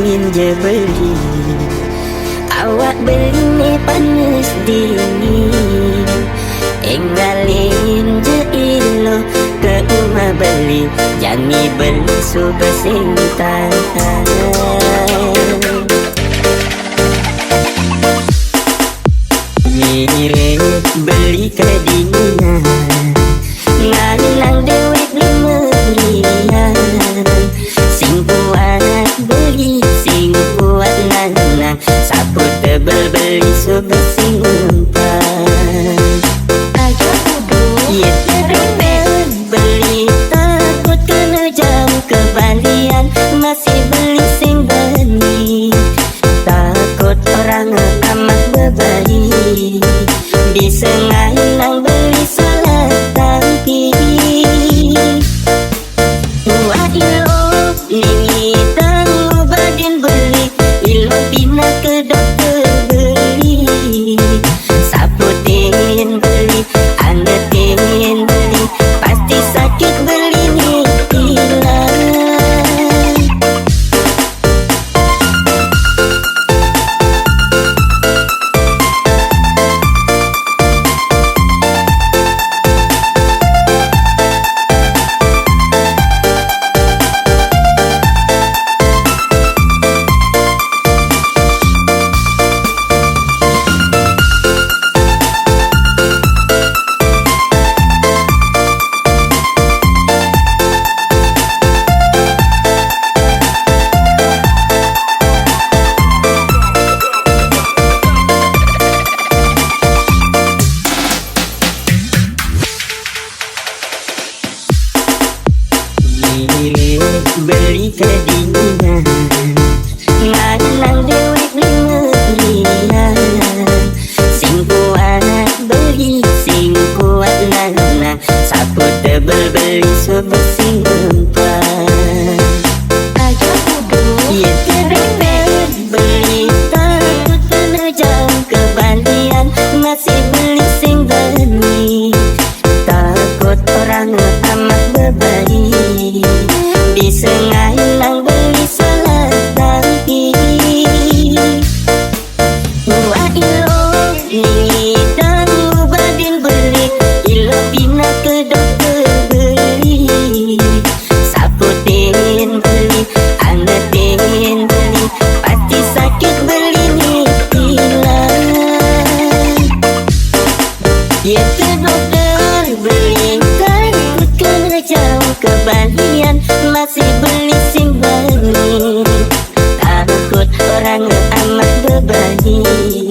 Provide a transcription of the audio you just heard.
ingin je beli. Awak beli ni panas dingin, enggalin je ilo ke rumah beli. Jangan beli suka sintan. Mirip beli kedinginan, nang dewek 5 rian. Sing kuat beli, sing kuat nang sapu tebel beli suka sing umpan. Aja kudu ya terempel beli, takut kena jam kebalian. Masih beli sing bani, takut orang amat berbalik. Bisa nang beli salah tapi buat ilo ini tangguh badan beli. Ilo pindah ke dokter beli, saputin beli, angetin beli, pasti sakit beli ni hilang. Beli kedinginan, nang dewek 5 rian. Sing kuat beli, sing kuat nang sapu tebel beli suka sing umpan. Aja kudu ya terempel beli, takut kena jam kebalian. Masih beli sing bani, takut orang amat berbalik. Bisa nang beli salah tapi buat ilo ini tangguh badan beli. Ilo pindah ke dokter beli, saputin beli, angetin beli, pasti sakit beli ni hilang. Ya ke dokter beli, takut kena jam kebalian. Masih beli sing bani, takut orang amat berbalik.